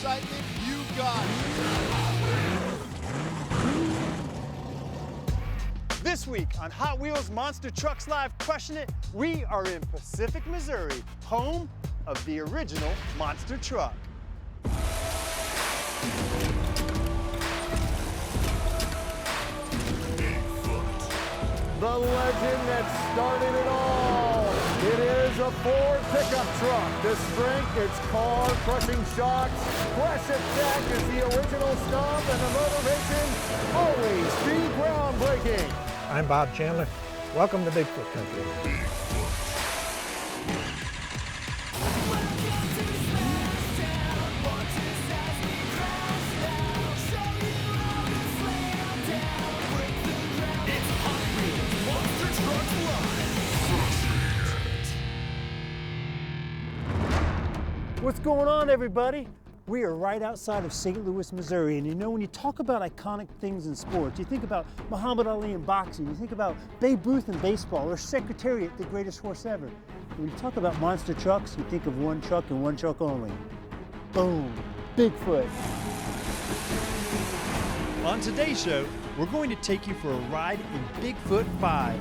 excitement, you got it. This week on Hot Wheels Monster Trucks Live Crushing It, we are in Pacific, Missouri, home of the original monster truck. The legend that started it all. It is a Ford pickup truck. The strength, its car-crushing shocks. Crash Attack is the original stomp, and the motivation always be groundbreaking. I'm Bob Chandler. Welcome to Bigfoot Country. What's going on, everybody? We are right outside of St. Louis, Missouri, and you know, when you talk about iconic things in sports, you think about Muhammad Ali in boxing, you think about Babe Ruth in baseball, or Secretariat, the greatest horse ever. When you talk about monster trucks, you think of one truck and one truck only. Boom, Bigfoot. On today's show, we're going to take you for a ride in Bigfoot 5.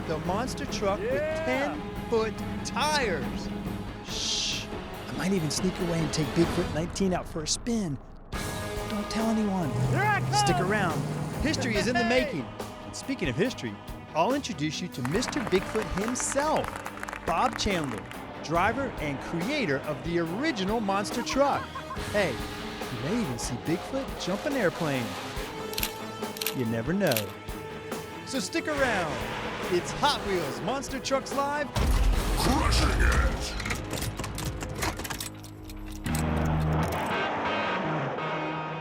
The monster truck with 10-foot tires. Shh, I might even sneak away and take Bigfoot 19 out for a spin. Don't tell anyone. Stick around. History is in the making. And speaking of history, I'll introduce you to Mr. Bigfoot himself, Bob Chandler, driver and creator of the original monster truck. Hey, you may even see Bigfoot jump an airplane. You never know. So stick around. It's Hot Wheels Monster Trucks Live. Crushing it!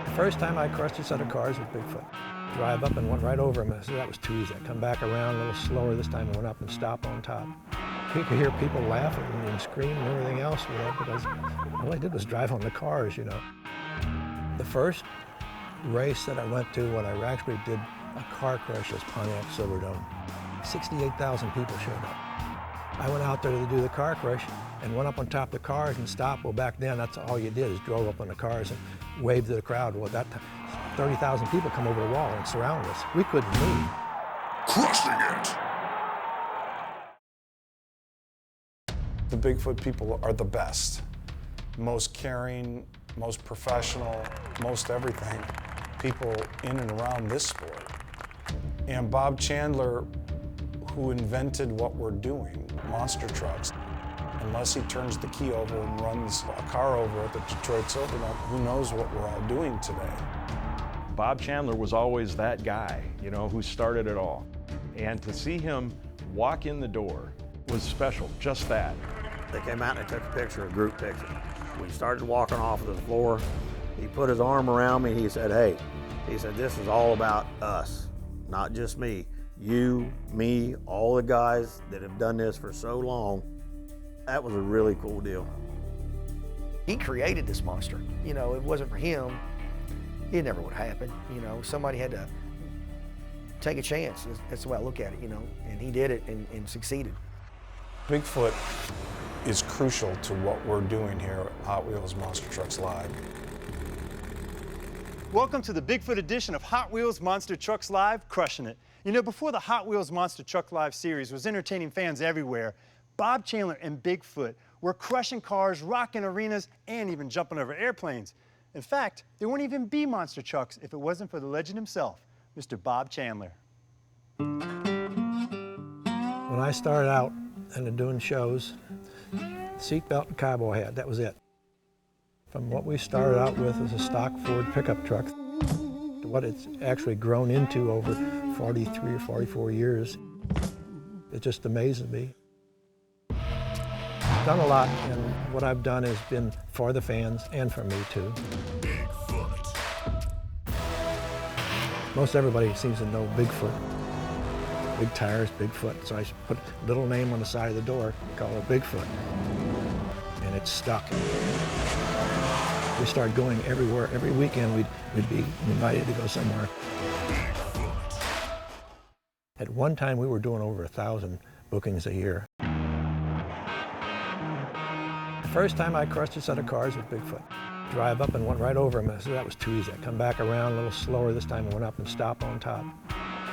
The first time I crushed a set of cars with Bigfoot. Drive up and went right over him. I said, that was too easy. I come back around a little slower this time and went up and stopped on top. You could hear people laughing and scream and everything else, you know, because all I did was drive on the cars, you know. The first race that I went to when I actually did a car crash was Pontiac Silverdome. 68,000 people showed up. I went out there to do the car crash and went up on top of the cars and stopped. Well, back then, that's all you did is drove up on the cars and waved to the crowd. Well, that 30,000 people come over the wall and surrounded us. We couldn't move. Crushing it! The Bigfoot people are the best. Most caring, most professional, most everything. People in and around this sport. And Bob Chandler, who invented what we're doing, monster trucks. Unless he turns the key over and runs a car over at the Detroit Silverdome, who knows what we're all doing today. Bob Chandler was always that guy, you know, who started it all. And to see him walk in the door was special, just that. They came out and they took a picture, a group picture. We started walking off of the floor. He put his arm around me. He said, hey, he said, this is all about us, not just me. You, me, all the guys that have done this for so long. That was a really cool deal. He created this monster. You know, it wasn't for him, it never would happen. You know, somebody had to take a chance. That's the way I look at it, you know, and he did it and succeeded. Bigfoot is crucial to what we're doing here at Hot Wheels Monster Trucks Live. Welcome to the Bigfoot edition of Hot Wheels Monster Trucks Live, Crushing It. You know, before the Hot Wheels Monster Truck Live series was entertaining fans everywhere, Bob Chandler and Bigfoot were crushing cars, rocking arenas, and even jumping over airplanes. In fact, there wouldn't even be monster trucks if it wasn't for the legend himself, Mr. Bob Chandler. When I started out and doing shows, seatbelt and cowboy hat, that was it. From what we started out with as a stock Ford pickup truck to what it's actually grown into over 43 or 44 years, it just amazes me. I've done a lot, and what I've done has been for the fans and for me too. Bigfoot. Most everybody seems to know Bigfoot. Big tires, Bigfoot. So I put a little name on the side of the door, call it Bigfoot. And it's stuck. We started going everywhere. Every weekend we'd be invited to go somewhere. At one time we were doing over 1,000 bookings a year. first time I crushed a set of cars with Bigfoot. Drive up and went right over him. I said, that was too easy. I come back around a little slower this time and went up and stopped on top.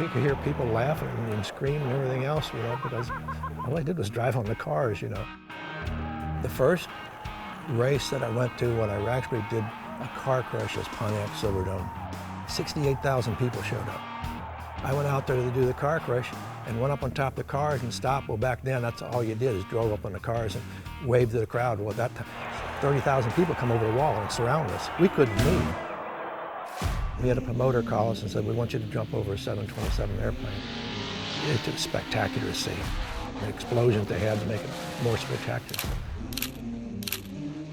You could hear people laughing and screaming and everything else, you know, because all I did was drive on the cars, you know. The first race that I went to when I actually did a car crush was Pontiac Silverdome. 68,000 people showed up. I went out there to do the car crush and went up on top of the cars and stopped. Well, back then, that's all you did is drove up on the cars and waved to the crowd. Well, that time, 30,000 people come over the wall and surround us. We couldn't move. We had a promoter call us and said, we want you to jump over a 727 airplane. It was spectacular to see. The explosions they had to make it more spectacular.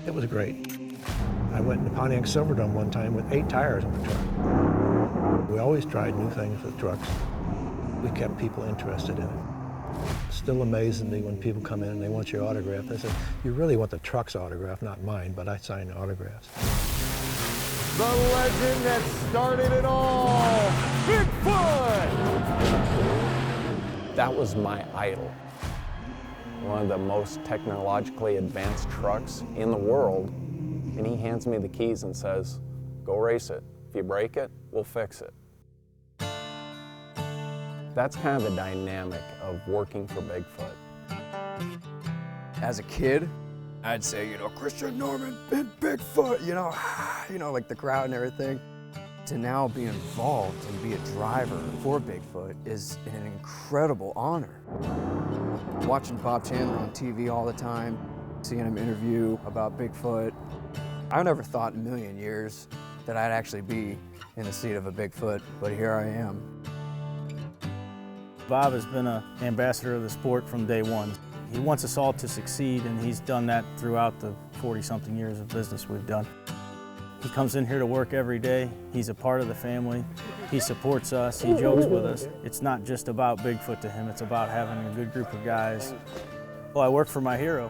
It was great. I went to Pontiac Silverdome one time with 8 tires on the truck. We always tried new things with trucks. We kept people interested in it. It still amazes me when people come in and they want your autograph. They say, you really want the truck's autograph, not mine, but I sign the autographs. The legend that started it all, Bigfoot! That was my idol. One of the most technologically advanced trucks in the world, and he hands me the keys and says, go race it. If you break it, we'll fix it. That's kind of the dynamic of working for Bigfoot. As a kid, I'd say, you know, Christian Norman and Bigfoot, you know, like the crowd and everything. To now be involved and be a driver for Bigfoot is an incredible honor. Watching Bob Chandler on TV all the time, seeing him interview about Bigfoot, I never thought in a million years that I'd actually be in the seat of a Bigfoot, but here I am. Bob has been an ambassador of the sport from day one. He wants us all to succeed, and he's done that throughout the 40-something years of business we've done. He comes in here to work every day. He's a part of the family. He supports us. He jokes with us. It's not just about Bigfoot to him. It's about having a good group of guys. Well, I work for my hero.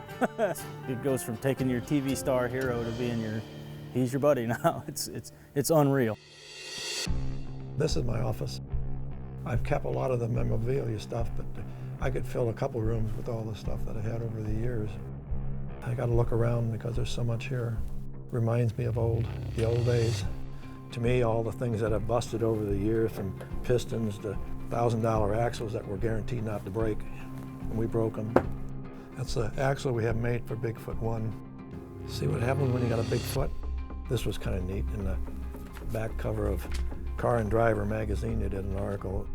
It goes from taking your TV star hero to being he's your buddy now. It's unreal. This is my office. I've kept a lot of the memorabilia stuff, but I could fill a couple rooms with all the stuff that I had over the years. I got to look around because there's so much here. Reminds me of the old days. To me, all the things that have busted over the years, from pistons to $1,000 axles that were guaranteed not to break, and we broke them. That's the axle we have made for Bigfoot 1. See what happens when you got a Bigfoot? This was kind of neat. In the back cover of Car and Driver magazine, they did an article.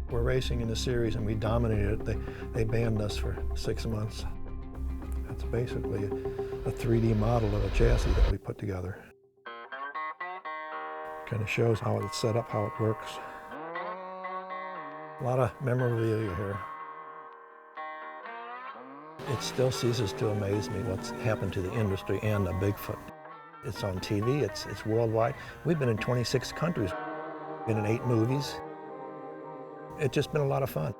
We're racing in the series and we dominated it. They banned us for 6 months. That's basically a 3D model of a chassis that we put together. Kind of shows how it's set up, how it works. A lot of memorabilia here. It still ceases to amaze me what's happened to the industry and the Bigfoot. It's on TV, it's worldwide. We've been in 26 countries, been in 8 movies. It's just been a lot of fun.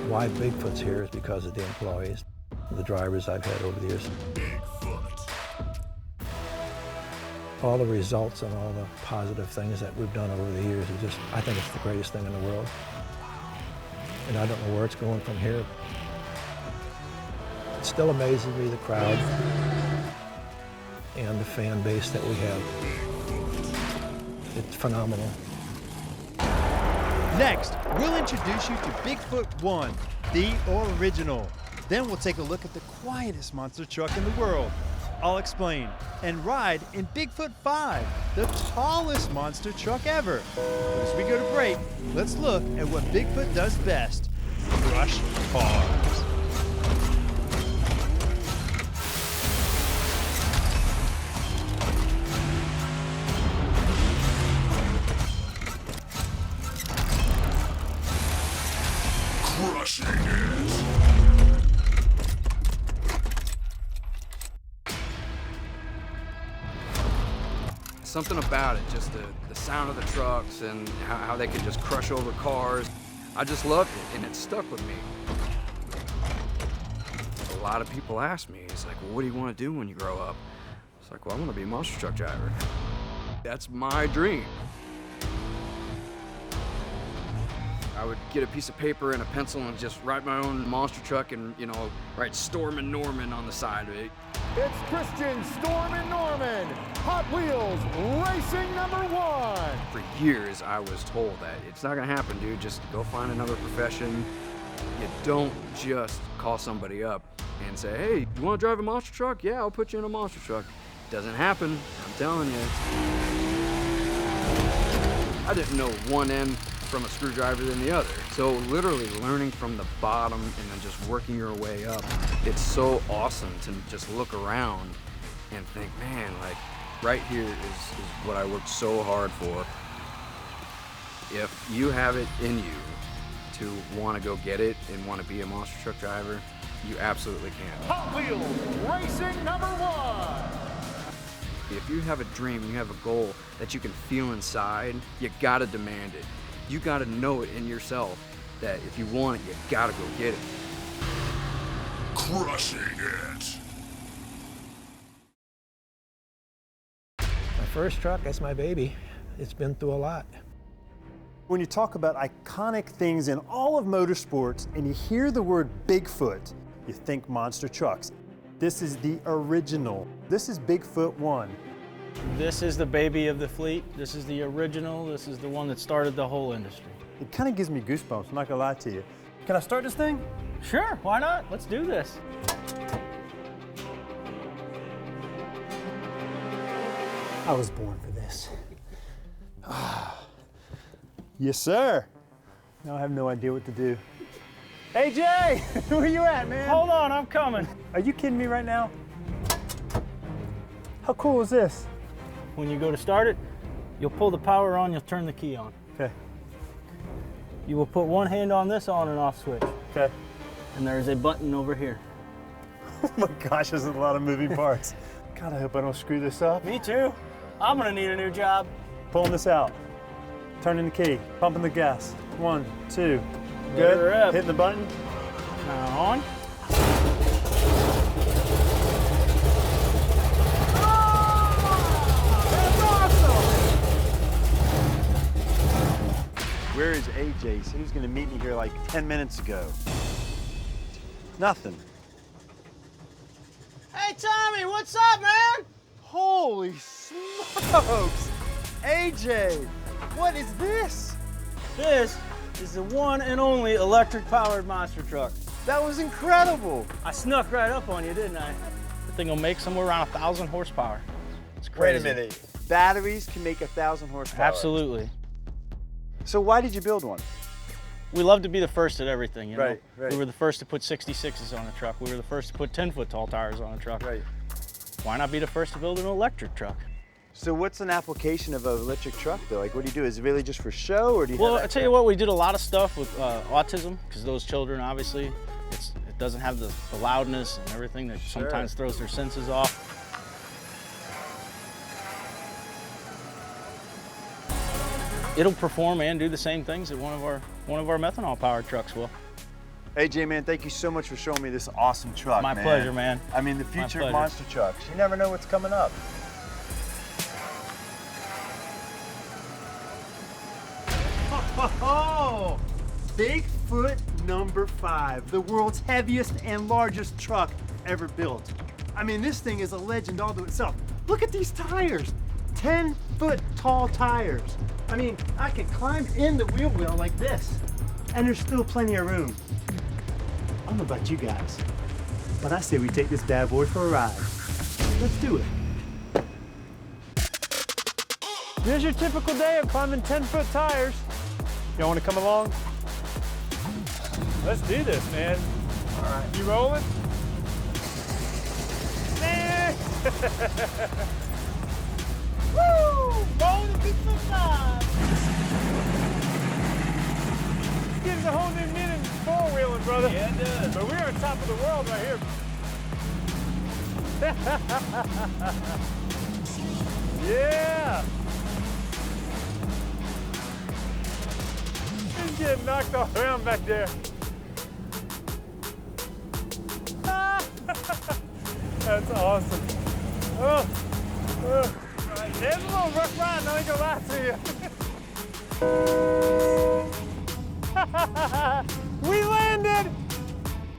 Why Bigfoot's here is because of the employees, the drivers I've had over the years. Bigfoot. All the results and all the positive things that we've done over the years is just, I think it's the greatest thing in the world. And I don't know where it's going from here. It still amazes me, the crowd and the fan base that we have. It's phenomenal. Next, we'll introduce you to Bigfoot 1, the original. Then we'll take a look at the quietest monster truck in the world. I'll explain. And ride in Bigfoot 5, the tallest monster truck ever. But as we go to break, let's look at what Bigfoot does best: crush cars. Crushing it. Something about it, just the sound of the trucks and how they could just crush over cars. I just loved it, and it stuck with me. A lot of people ask me, it's like, well, what do you want to do when you grow up? It's like, well, I want to be a monster truck driver. That's my dream. I would get a piece of paper and a pencil and just write my own monster truck and, write Stormin' Norman on the side of it. It's Christian Stormin' Norman, Hot Wheels Racing #1. For years, I was told that it's not gonna happen, dude. Just go find another profession. You don't just call somebody up and say, hey, you wanna drive a monster truck? Yeah, I'll put you in a monster truck. Doesn't happen, I'm telling you. I didn't know one end from a screwdriver than the other. So literally learning from the bottom and then just working your way up, it's so awesome to just look around and think, man, like right here is what I worked so hard for. If you have it in you to want to go get it and want to be a monster truck driver, you absolutely can. Hot Wheels Racing #1. If you have a dream, you have a goal that you can feel inside, you gotta demand it. You gotta know it in yourself that if you want it, you gotta go get it. Crushing it. My first truck, that's my baby. It's been through a lot. When you talk about iconic things in all of motorsports and you hear the word Bigfoot, you think monster trucks. This is the original. This is Bigfoot 1. This is the baby of the fleet. This is the original. This is the one that started the whole industry. It kind of gives me goosebumps, I'm not gonna lie to you. Can I start this thing? Sure, why not? Let's do this. I was born for this. Yes, sir. Now I have no idea what to do. Hey, Jay, where you at, man? Hold on, I'm coming. Are you kidding me right now? How cool is this? When you go to start it, you'll pull the power on, you'll turn the key on. Okay. You will put one hand on this on and off switch. Okay. And there is a button over here. Oh my gosh, there's a lot of moving parts. God, I hope I don't screw this up. Me too. I'm gonna need a new job. Pulling this out. Turning the key. Pumping the gas. 1, 2. Let her Good. rip. Hitting the button. Now on. Where is AJ? He said he was going to meet me here like 10 minutes ago. Nothing. Hey Tommy, what's up, man? Holy smokes! AJ, what is this? This is the one and only electric-powered monster truck. That was incredible. I snuck right up on you, didn't I? The thing will make somewhere around 1,000 horsepower. It's crazy. Wait a minute. Batteries can make 1,000 horsepower. Absolutely. So why did you build one? We love to be the first at everything, you know? Right, right. We were the first to put 66s on a truck. We were the first to put 10-foot tall tires on a truck. Right. Why not be the first to build an electric truck? So what's an application of an electric truck though? Like what do you do? Is it really just for show or do you Well, have I tell you what, we did a lot of stuff with autism, because those children, obviously, it doesn't have the loudness and everything that sometimes throws their senses off. It'll perform and do the same things that one of our methanol-powered trucks will. AJ, man, thank you so much for showing me this awesome truck, My man. pleasure, man. I mean, the future of pleasure. monster trucks. You never know what's coming up. Oh, Bigfoot #5, the world's heaviest and largest truck ever built. I mean, this thing is a legend all to itself. Look at these tires, 10-foot tall tires. I mean, I can climb in the wheel well like this, and there's still plenty of room. I don't know about you guys, but I say we take this bad boy for a ride. Let's do it. Here's your typical day of climbing 10-foot tires. Y'all want to come along? Let's do this, man. All right. You rolling? Man! Woo! Rolling the Bigfoot 5! This gives a whole new meaning to four-wheeling, brother. Yeah, it does. But we're on top of the world right here. Yeah! He's getting knocked all around back there. That's awesome. Oh. It's a little rough ride, I ain't gonna lie to you. We landed!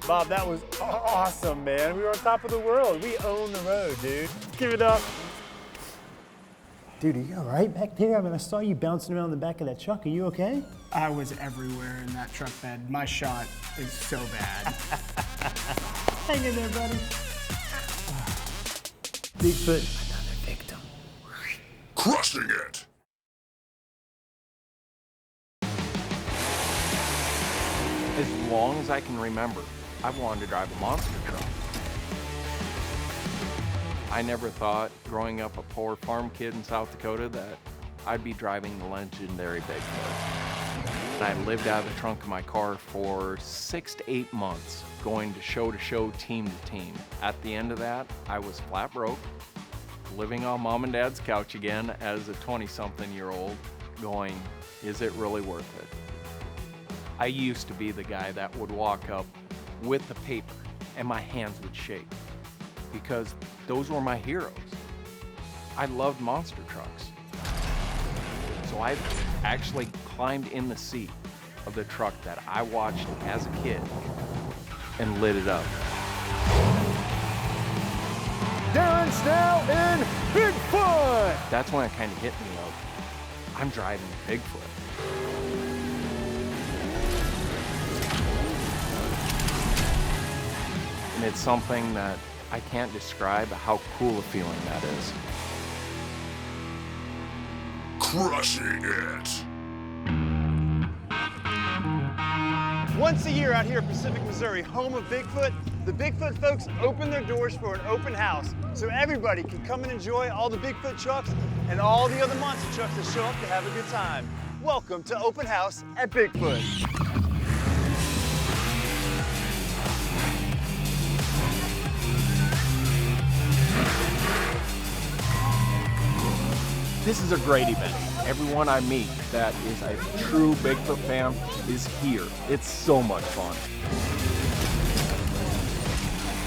Bob, that was awesome, man. We were on top of the world. We own the road, dude. Give it up. Dude, are you all right back there? I mean, I saw you bouncing around the back of that truck. Are you okay? I was everywhere in that truck bed. My shot is so bad. Hang in there, buddy. Bigfoot, another victim. Crushing it. As long as I can remember, I've wanted to drive a monster truck. I never thought, growing up a poor farm kid in South Dakota, that I'd be driving the legendary Bigfoot. And I lived out of the trunk of my car for 6 to 8 months, going to show, team to team. At the end of that, I was flat broke, living on mom and dad's couch again as a 20-something-year-old, going, is it really worth it? I used to be the guy that would walk up with the paper and my hands would shake because those were my heroes. I loved monster trucks. So I actually climbed in the seat of the truck that I watched as a kid and lit it up. Darren's now in Bigfoot! That's when it kind of hit me of, I'm driving a Bigfoot. And it's something that I can't describe how cool a feeling that is. Crushing it. Once a year out here in Pacific, Missouri, home of Bigfoot, the Bigfoot folks open their doors for an open house so everybody can come and enjoy all the Bigfoot trucks and all the other monster trucks that show up to have a good time. Welcome to Open House at Bigfoot. This is a great event. Everyone I meet that is a true Bigfoot fan is here. It's so much fun.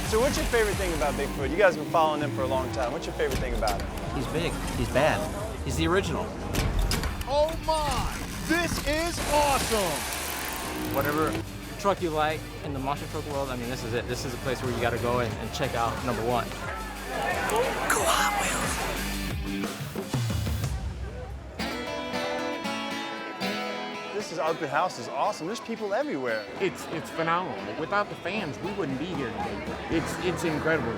So what's your favorite thing about Bigfoot? You guys have been following him for a long time. What's your favorite thing about him? He's big. He's bad. He's the original. Oh my! This is awesome! Whatever truck you like in the monster truck world, I mean, this is it. This is a place where you got to go and check out number one. Go Hot Wheels. This open house is awesome. There's people everywhere. It's phenomenal. Without the fans, we wouldn't be here today. It's incredible.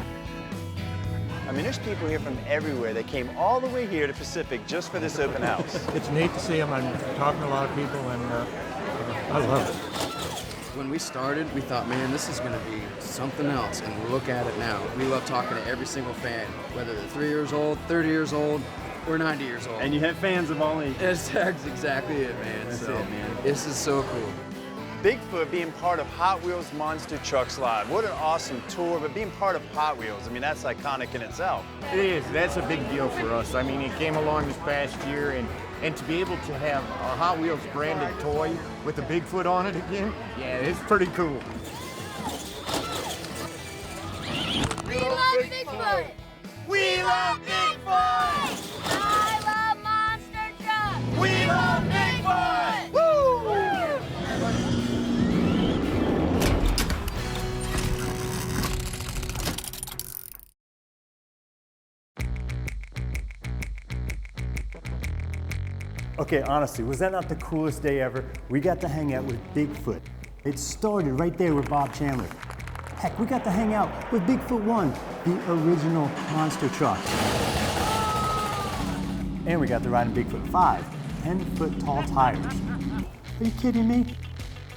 I mean, there's people here from everywhere. They came all the way here to Pacific just for this open house. It's neat to see them. I'm talking to a lot of people, and I love it. When we started, we thought, man, this is going to be something else, and look at it now. We love talking to every single fan, whether they're 3 years old, 30 years old, or 90 years old. And you have fans of all ages. That's exactly it, man. That's it, man. This is so cool. Bigfoot being part of Hot Wheels Monster Trucks Live. What an awesome tour, but being part of Hot Wheels, I mean, that's iconic in itself. It is. That's a big deal for us. I mean, it came along this past year, and to be able to have a Hot Wheels branded toy with a Bigfoot on it again, yeah, it's pretty cool. We love Bigfoot! We love Bigfoot! I love monster trucks! We love Bigfoot! Woo! Okay, honestly, was that not the coolest day ever? We got to hang out with Bigfoot. It started right there with Bob Chandler. Heck, we got to hang out with Bigfoot 1, the original monster truck. And we got to ride in Bigfoot 5, 10-foot tall tires. Are you kidding me?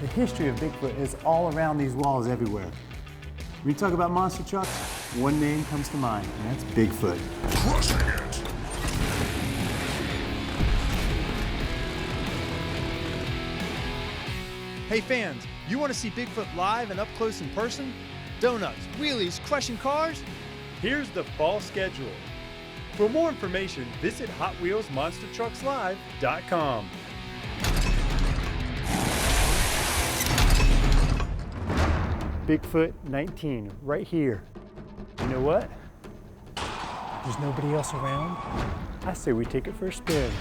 The history of Bigfoot is all around these walls everywhere. When you talk about monster trucks, one name comes to mind, and that's Bigfoot. Crushing it. Hey fans, you want to see Bigfoot live and up close in person? Donuts, wheelies, crushing cars? Here's the fall schedule. For more information, visit HotWheelsMonsterTrucksLive.com. Bigfoot 19, right here. You know what? There's nobody else around. I say we take it for a spin.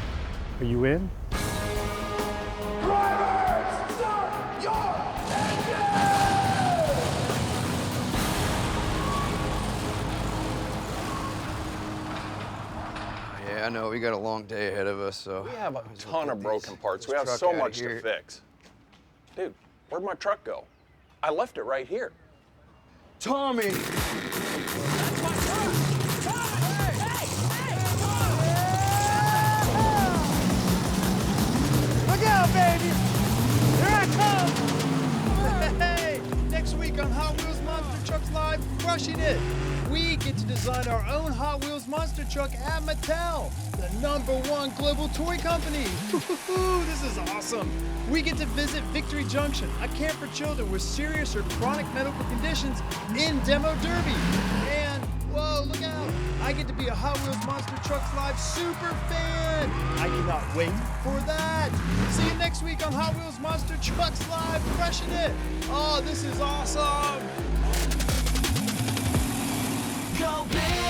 Are you in? Drivers, stop! Yeah, I know, we got a long day ahead of us, so. We have a ton of broken parts. We have so much to fix. Dude, where'd my truck go? I left it right here. Tommy! Look out, baby! Here I come! Hey! Next week on Hot Wheels Monster Trucks Live, crushing it! We get to design our own Hot Wheels monster truck at Mattel, the #1 global toy company. This is awesome. We get to visit Victory Junction, a camp for children with serious or chronic medical conditions in Demo Derby. And, whoa, look out. I get to be a Hot Wheels Monster Trucks Live super fan. I cannot wait for that. See you next week on Hot Wheels Monster Trucks Live, crushing it. Oh, this is awesome. Go big!